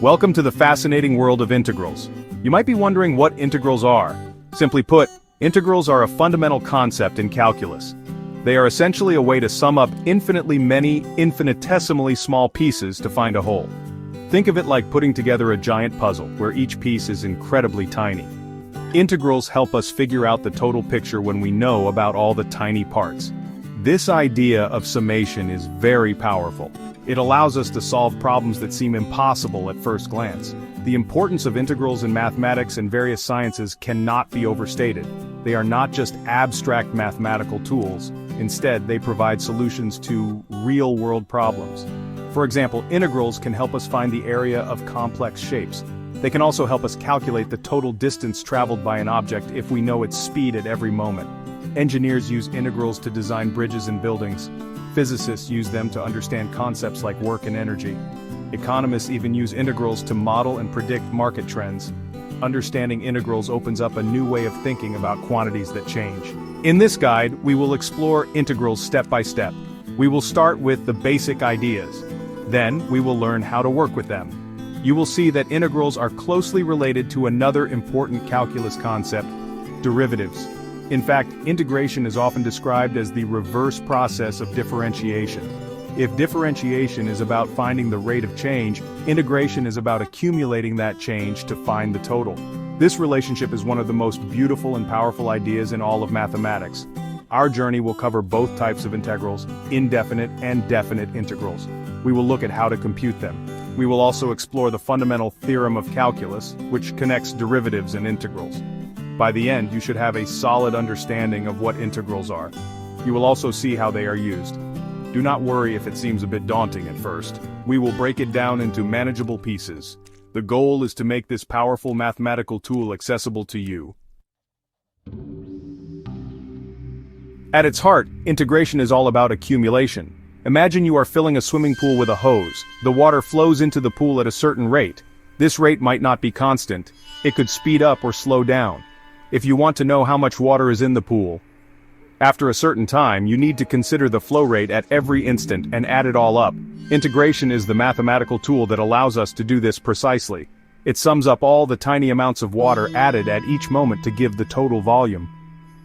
Welcome to the fascinating world of integrals. You might be wondering what integrals are. Simply put, integrals are a fundamental concept in calculus. They are essentially a way to sum up infinitely many, infinitesimally small pieces to find a whole. Think of it like putting together a giant puzzle, where each piece is incredibly tiny. Integrals help us figure out the total picture when we know about all the tiny parts. This idea of summation is very powerful. It allows us to solve problems that seem impossible at first glance. The importance of integrals in mathematics and various sciences cannot be overstated. They are not just abstract mathematical tools. Instead, they provide solutions to real-world problems. For example, integrals can help us find the area of complex shapes. They can also help us calculate the total distance traveled by an object if we know its speed at every moment. Engineers use integrals to design bridges and buildings. Physicists use them to understand concepts like work and energy. Economists even use integrals to model and predict market trends. Understanding integrals opens up a new way of thinking about quantities that change. In this guide, we will explore integrals step by step. We will start with the basic ideas. Then, we will learn how to work with them. You will see that integrals are closely related to another important calculus concept, derivatives. In fact, integration is often described as the reverse process of differentiation. If differentiation is about finding the rate of change, integration is about accumulating that change to find the total. This relationship is one of the most beautiful and powerful ideas in all of mathematics. Our journey will cover both types of integrals, indefinite and definite integrals. We will look at how to compute them. We will also explore the fundamental theorem of calculus, which connects derivatives and integrals. By the end, you should have a solid understanding of what integrals are. You will also see how they are used. Do not worry if it seems a bit daunting at first. We will break it down into manageable pieces. The goal is to make this powerful mathematical tool accessible to you. At its heart, integration is all about accumulation. Imagine you are filling a swimming pool with a hose. The water flows into the pool at a certain rate. This rate might not be constant. It could speed up or slow down. If you want to know how much water is in the pool, after a certain time, you need to consider the flow rate at every instant and add it all up. Integration is the mathematical tool that allows us to do this precisely. It sums up all the tiny amounts of water added at each moment to give the total volume.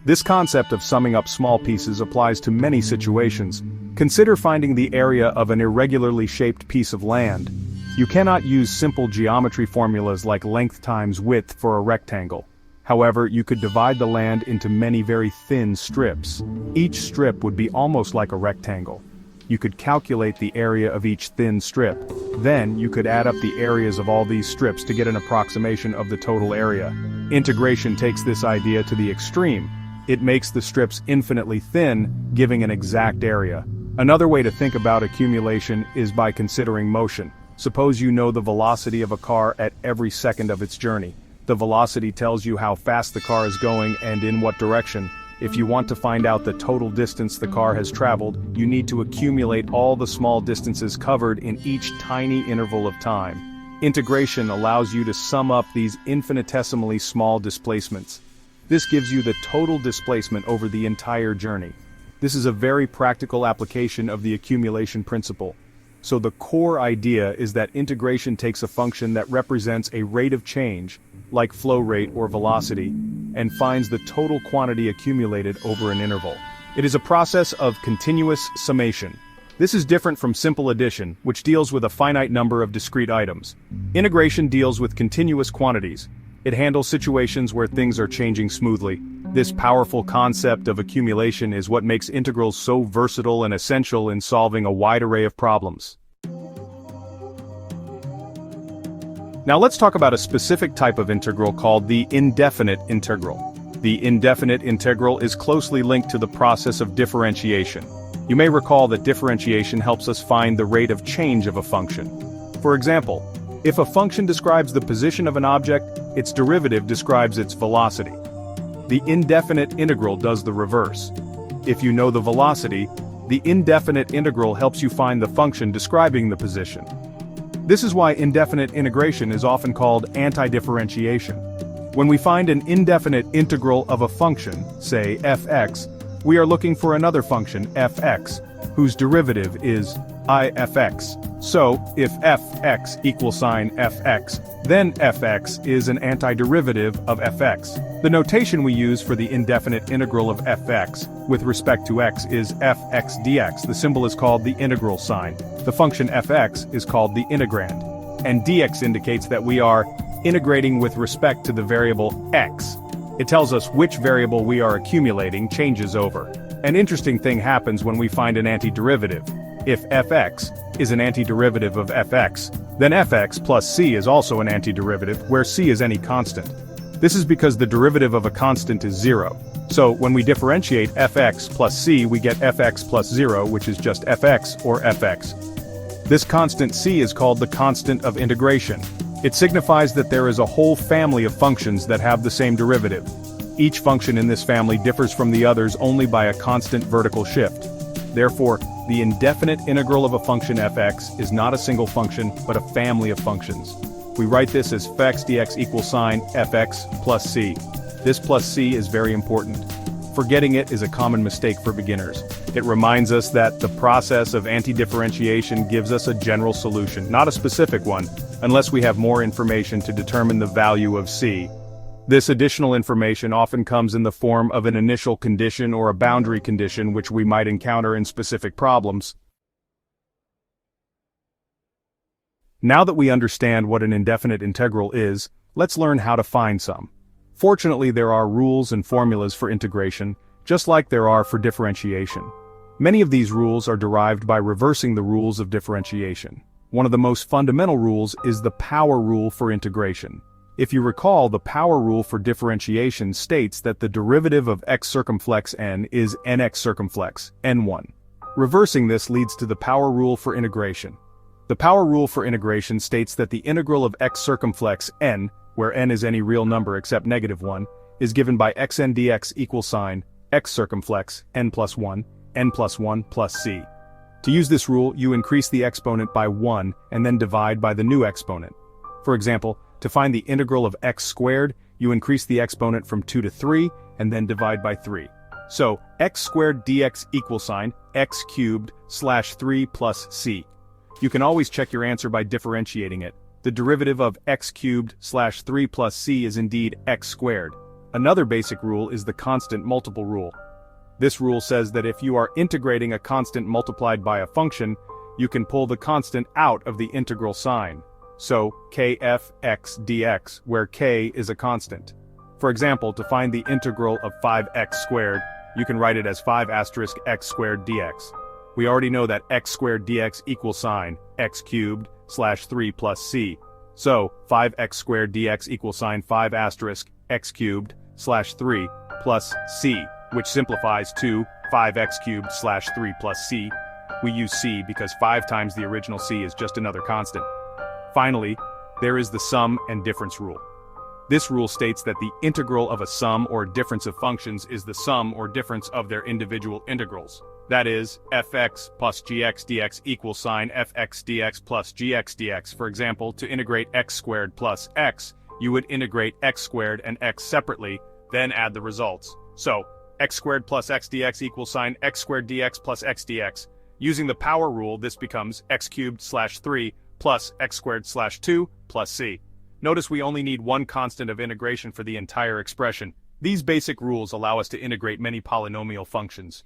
This concept of summing up small pieces applies to many situations. Consider finding the area of an irregularly shaped piece of land. You cannot use simple geometry formulas like length times width for a rectangle. However, you could divide the land into many very thin strips. Each strip would be almost like a rectangle. You could calculate the area of each thin strip. Then, you could add up the areas of all these strips to get an approximation of the total area. Integration takes this idea to the extreme. It makes the strips infinitely thin, giving an exact area. Another way to think about accumulation is by considering motion. Suppose you know the velocity of a car at every second of its journey. The velocity tells you how fast the car is going and in what direction. If you want to find out the total distance the car has traveled, you need to accumulate all the small distances covered in each tiny interval of time. Integration allows you to sum up these infinitesimally small displacements. This gives you the total displacement over the entire journey. This is a very practical application of the accumulation principle. So the core idea is that integration takes a function that represents a rate of change, like flow rate or velocity, and finds the total quantity accumulated over an interval. It is a process of continuous summation. This is different from simple addition, which deals with a finite number of discrete items. Integration deals with continuous quantities. It handles situations where things are changing smoothly. This powerful concept of accumulation is what makes integrals so versatile and essential in solving a wide array of problems. Now let's talk about a specific type of integral called the indefinite integral. The indefinite integral is closely linked to the process of differentiation. You may recall that differentiation helps us find the rate of change of a function. For example, if a function describes the position of an object, its derivative describes its velocity. The indefinite integral does the reverse. If you know the velocity, the indefinite integral helps you find the function describing the position. This is why indefinite integration is often called antidifferentiation. When we find an indefinite integral of a function, say fx, we are looking for another function, fx, whose derivative is ifx. So, if fx equals sign fx, then fx is an antiderivative of fx. The notation we use for the indefinite integral of fx with respect to x is fx dx. The symbol is called the integral sign. The function fx is called the integrand. And dx indicates that we are integrating with respect to the variable x. It tells us which variable we are accumulating changes over. An interesting thing happens when we find an antiderivative. If fx is an antiderivative of fx, then fx plus c is also an antiderivative, where c is any constant. This is because the derivative of a constant is 0. So when we differentiate fx plus c, we get fx plus 0, which is just fx or fx. This constant c is called the constant of integration. It signifies that there is a whole family of functions that have the same derivative. Each function in this family differs from the others only by a constant vertical shift. Therefore, the indefinite integral of a function fx is not a single function, but a family of functions. We write this as fx dx equals sign fx plus c. This plus c is very important. Forgetting it is a common mistake for beginners. It reminds us that the process of antidifferentiation gives us a general solution, not a specific one, unless we have more information to determine the value of c. This additional information often comes in the form of an initial condition or a boundary condition which we might encounter in specific problems. Now that we understand what an indefinite integral is, let's learn how to find some. Fortunately, there are rules and formulas for integration, just like there are for differentiation. Many of these rules are derived by reversing the rules of differentiation. One of the most fundamental rules is the power rule for integration. If you recall, the power rule for differentiation states that the derivative of x circumflex n is nx circumflex, n1. Reversing this leads to the power rule for integration. The power rule for integration states that the integral of x circumflex n, where n is any real number except -1, is given by xn dx equals sign x circumflex n plus 1 plus c. To use this rule, you increase the exponent by 1 and then divide by the new exponent. For example, to find the integral of x squared, you increase the exponent from 2 to 3 and then divide by 3. So, x squared dx equals sign x cubed slash 3 plus c. You can always check your answer by differentiating it. The derivative of x cubed slash 3 plus c is indeed x squared. Another basic rule is the constant multiple rule. This rule says that if you are integrating a constant multiplied by a function, you can pull the constant out of the integral sign. So, kfx dx, where k is a constant. For example, to find the integral of 5x squared, you can write it as 5 asterisk x squared dx. We already know that x squared dx equals sign x cubed slash 3 plus c. So, 5x squared dx equals sign 5 asterisk x cubed slash 3 plus c, which simplifies to 5x cubed slash 3 plus c. We use c because 5 times the original c is just another constant. Finally, there is the sum and difference rule. This rule states that the integral of a sum or difference of functions is the sum or difference of their individual integrals. That is, fx plus gx dx equals sign fx dx plus gx dx. For example, to integrate x squared plus x, you would integrate x squared and x separately, then add the results. So, x squared plus x dx equals sign x squared dx plus x dx. Using the power rule, this becomes x cubed slash 3 plus x squared slash 2 plus c. Notice we only need one constant of integration for the entire expression. These basic rules allow us to integrate many polynomial functions.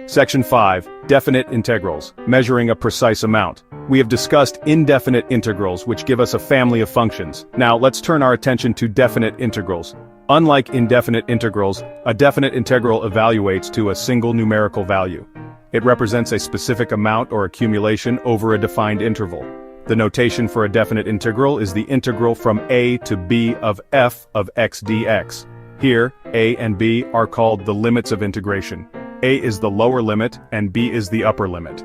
Section 5. Definite integrals, measuring a precise amount. We have discussed indefinite integrals, which give us a family of functions. Now let's turn our attention to definite integrals. Unlike indefinite integrals, a definite integral evaluates to a single numerical value. It represents a specific amount or accumulation over a defined interval. The notation for a definite integral is the integral from a to b of f of x dx. Here, a and b are called the limits of integration. A is the lower limit and b is the upper limit.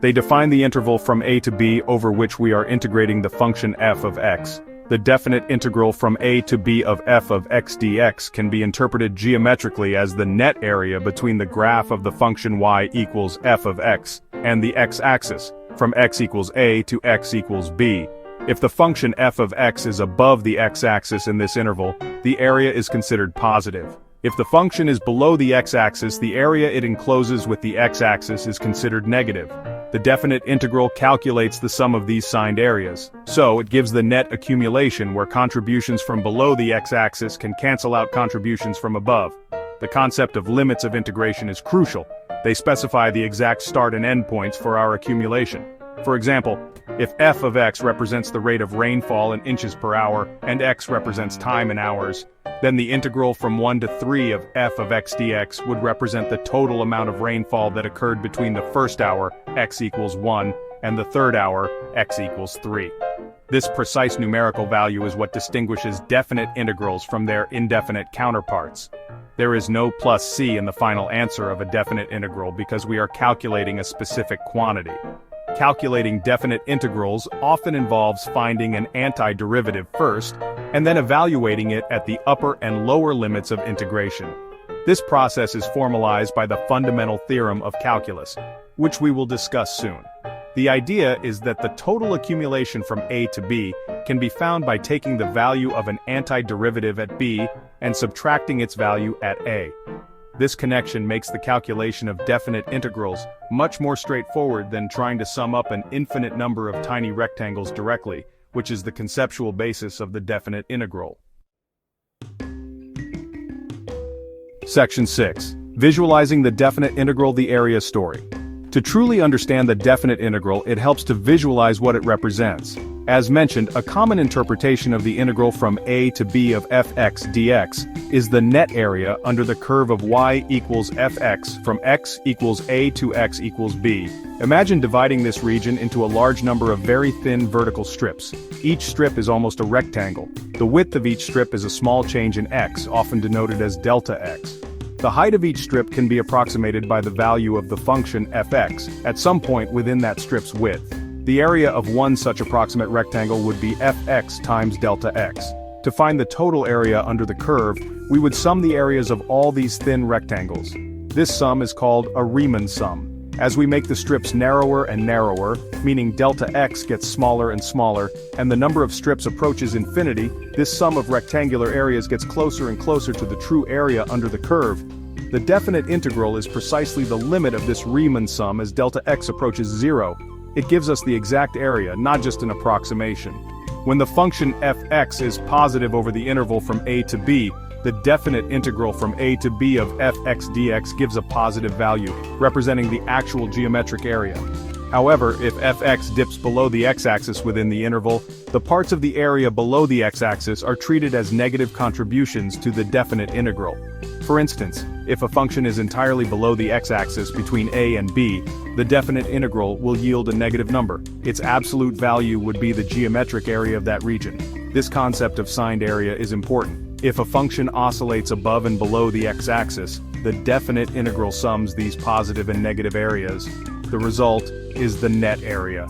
They define the interval from a to b over which we are integrating the function f of x. The definite integral from a to b of f of x dx can be interpreted geometrically as the net area between the graph of the function y equals f of x and the x-axis, from x equals a to x equals b. If the function f of x is above the x-axis in this interval, the area is considered positive. If the function is below the x-axis, the area it encloses with the x-axis is considered negative. The definite integral calculates the sum of these signed areas. So, it gives the net accumulation where contributions from below the x-axis can cancel out contributions from above. The concept of limits of integration is crucial. They specify the exact start and end points for our accumulation. For example, if f of x represents the rate of rainfall in inches per hour and x represents time in hours, then the integral from 1 to 3 of f of x dx would represent the total amount of rainfall that occurred between the first hour, x equals 1, and the third hour, x equals 3. This precise numerical value is what distinguishes definite integrals from their indefinite counterparts. There is no plus c in the final answer of a definite integral because we are calculating a specific quantity. Calculating definite integrals often involves finding an antiderivative first, and then evaluating it at the upper and lower limits of integration. This process is formalized by the fundamental theorem of calculus, which we will discuss soon. The idea is that the total accumulation from A to B can be found by taking the value of an antiderivative at B and subtracting its value at A. This connection makes the calculation of definite integrals much more straightforward than trying to sum up an infinite number of tiny rectangles directly, which is the conceptual basis of the definite integral. Section 6. Visualizing the definite integral, the area story. To truly understand the definite integral, it helps to visualize what it represents. As mentioned, a common interpretation of the integral from a to b of fx dx is the net area under the curve of y equals fx from x equals a to x equals b. Imagine dividing this region into a large number of very thin vertical strips. Each strip is almost a rectangle. The width of each strip is a small change in x, often denoted as delta x. The height of each strip can be approximated by the value of the function fx at some point within that strip's width. The area of one such approximate rectangle would be fx times delta x. To find the total area under the curve, we would sum the areas of all these thin rectangles. This sum is called a Riemann sum. As we make the strips narrower and narrower, meaning delta x gets smaller and smaller, and the number of strips approaches infinity, this sum of rectangular areas gets closer and closer to the true area under the curve. The definite integral is precisely the limit of this Riemann sum as delta x approaches 0. It gives us the exact area, not just an approximation. When the function fx is positive over the interval from a to b, the definite integral from a to b of fx dx gives a positive value, representing the actual geometric area. However, if fx dips below the x-axis within the interval, the parts of the area below the x-axis are treated as negative contributions to the definite integral. For instance, if a function is entirely below the x-axis between a and b, the definite integral will yield a negative number. Its absolute value would be the geometric area of that region. This concept of signed area is important. If a function oscillates above and below the x-axis, the definite integral sums these positive and negative areas. The result is the net area.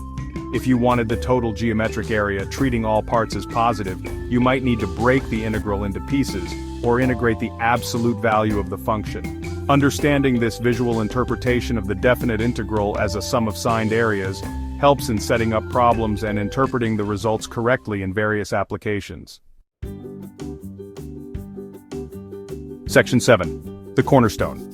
If you wanted the total geometric area treating all parts as positive, you might need to break the integral into pieces, or integrate the absolute value of the function. Understanding this visual interpretation of the definite integral as a sum of signed areas helps in setting up problems and interpreting the results correctly in various applications. Section 7. The cornerstone.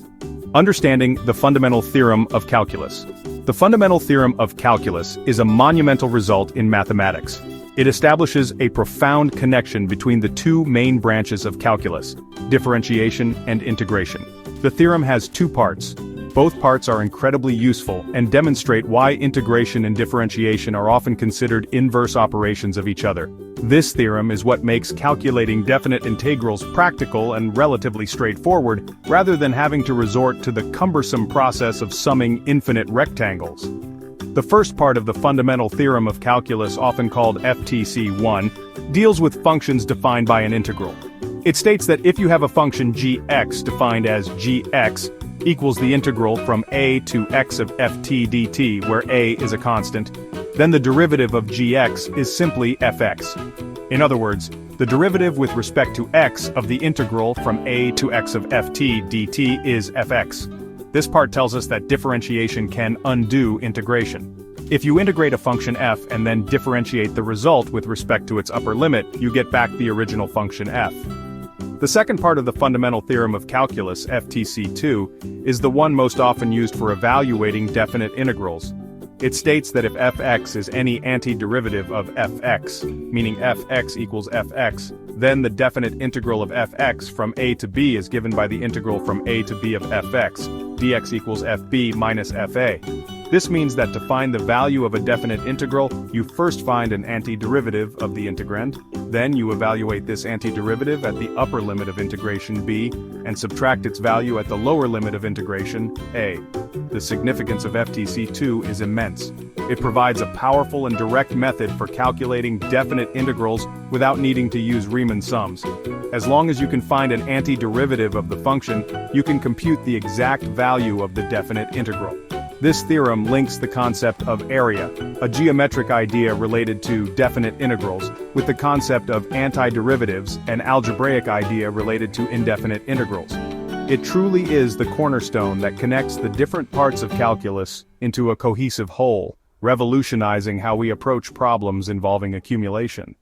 Understanding the fundamental theorem of calculus. The fundamental theorem of calculus is a monumental result in mathematics. It establishes a profound connection between the two main branches of calculus, differentiation and integration. The theorem has two parts. Both parts are incredibly useful and demonstrate why integration and differentiation are often considered inverse operations of each other. This theorem is what makes calculating definite integrals practical and relatively straightforward, rather than having to resort to the cumbersome process of summing infinite rectangles. The first part of the fundamental theorem of calculus, often called FTC1, deals with functions defined by an integral. It states that if you have a function gx defined as gx equals the integral from a to x of ft dt, where a is a constant, then the derivative of gx is simply fx. In other words, the derivative with respect to x of the integral from a to x of ft dt is fx. This part tells us that differentiation can undo integration. If you integrate a function f and then differentiate the result with respect to its upper limit, you get back the original function f. The second part of the fundamental theorem of calculus, FTC2, is the one most often used for evaluating definite integrals. It states that if fx is any antiderivative of fx, meaning fx equals fx, then the definite integral of fx from a to b is given by the integral from a to b of fx, dx equals fb minus fa. This means that to find the value of a definite integral, you first find an antiderivative of the integrand, then you evaluate this antiderivative at the upper limit of integration b, and subtract its value at the lower limit of integration a. The significance of FTC2 is immense. It provides a powerful and direct method for calculating definite integrals without needing to use Riemann sums. As long as you can find an antiderivative of the function, you can compute the exact value of the definite integral. This theorem links the concept of area, a geometric idea related to definite integrals, with the concept of antiderivatives, an algebraic idea related to indefinite integrals. It truly is the cornerstone that connects the different parts of calculus into a cohesive whole, revolutionizing how we approach problems involving accumulation.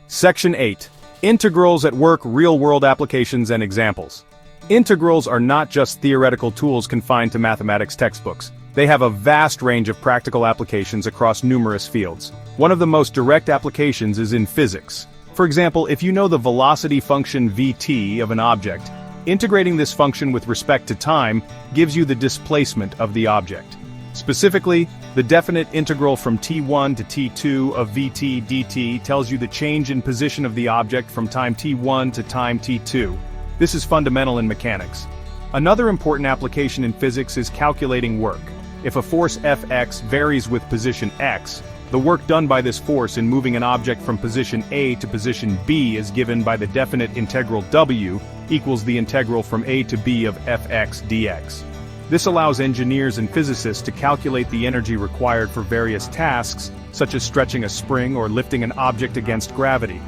Section 8. Integrals at work, real-world applications and examples. Integrals are not just theoretical tools confined to mathematics textbooks. They have a vast range of practical applications across numerous fields. One of the most direct applications is in physics. For example, if you know the velocity function vt of an object, integrating this function with respect to time gives you the displacement of the object. Specifically, the definite integral from t1 to t2 of vt dt tells you the change in position of the object from time t1 to time t2. This is fundamental in mechanics. Another important application in physics is calculating work. If a force Fx varies with position x, the work done by this force in moving an object from position A to position B is given by the definite integral W equals the integral from A to B of Fx dx. This allows engineers and physicists to calculate the energy required for various tasks, such as stretching a spring or lifting an object against gravity.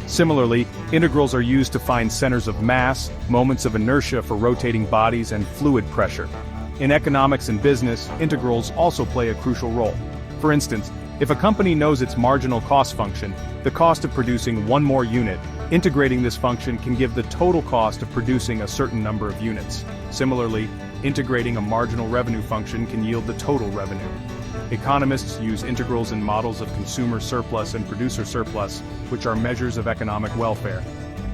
Similarly, integrals are used to find centers of mass, moments of inertia for rotating bodies, and fluid pressure. In economics and business, integrals also play a crucial role. For instance, if a company knows its marginal cost function, the cost of producing one more unit, integrating this function can give the total cost of producing a certain number of units. Similarly, integrating a marginal revenue function can yield the total revenue. Economists use integrals in models of consumer surplus and producer surplus, which are measures of economic welfare.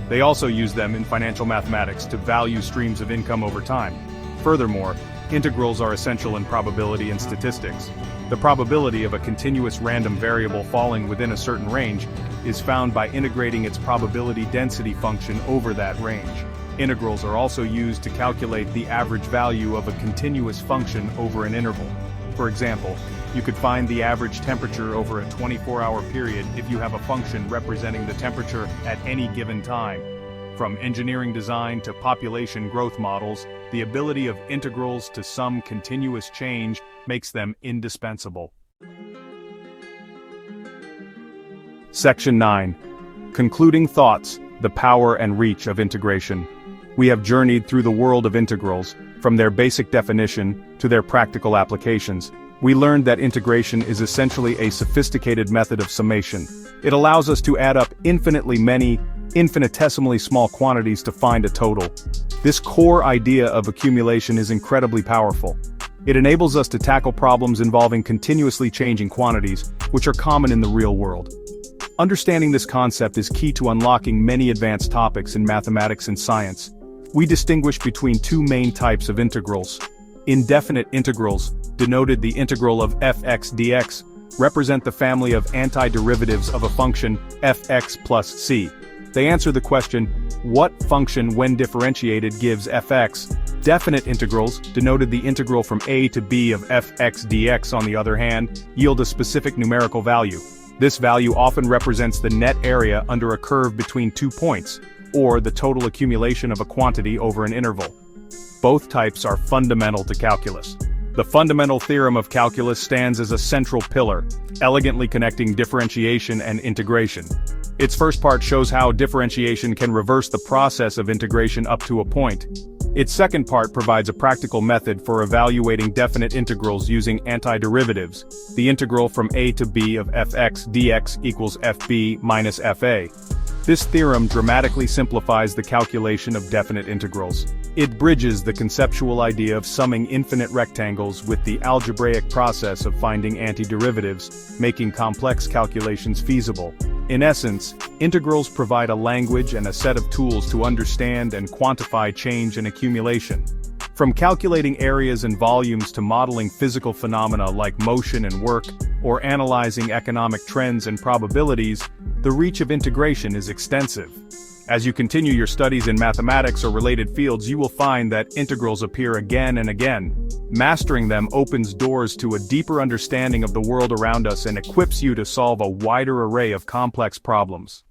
They also use them in financial mathematics to value streams of income over time. Furthermore, integrals are essential in probability and statistics. The probability of a continuous random variable falling within a certain range is found by integrating its probability density function over that range. Integrals are also used to calculate the average value of a continuous function over an interval. For example, you could find the average temperature over a 24-hour period if you have a function representing the temperature at any given time. From engineering design to population growth models, the ability of integrals to sum continuous change makes them indispensable. Section 9. Concluding thoughts, the power and reach of integration. We have journeyed through the world of integrals, from their basic definition to their practical applications. We learned that integration is essentially a sophisticated method of summation. It allows us to add up infinitely many, infinitesimally small quantities to find a total. This core idea of accumulation is incredibly powerful. It enables us to tackle problems involving continuously changing quantities, which are common in the real world. Understanding this concept is key to unlocking many advanced topics in mathematics and science. We distinguish between two main types of integrals. Indefinite integrals, denoted the integral of fx dx, represent the family of antiderivatives of a function fx plus c. They answer the question, what function when differentiated gives fx? Definite integrals, denoted the integral from a to b of fx dx on the other hand, yield a specific numerical value. This value often represents the net area under a curve between 2 points, or the total accumulation of a quantity over an interval. Both types are fundamental to calculus. The fundamental theorem of calculus stands as a central pillar, elegantly connecting differentiation and integration. Its first part shows how differentiation can reverse the process of integration up to a point. Its second part provides a practical method for evaluating definite integrals using antiderivatives, the integral from a to b of fx dx equals fb minus fa. This theorem dramatically simplifies the calculation of definite integrals. It bridges the conceptual idea of summing infinite rectangles with the algebraic process of finding antiderivatives, making complex calculations feasible. In essence, integrals provide a language and a set of tools to understand and quantify change and accumulation. From calculating areas and volumes to modeling physical phenomena like motion and work, or analyzing economic trends and probabilities, the reach of integration is extensive. As you continue your studies in mathematics or related fields, you will find that integrals appear again and again. Mastering them opens doors to a deeper understanding of the world around us and equips you to solve a wider array of complex problems.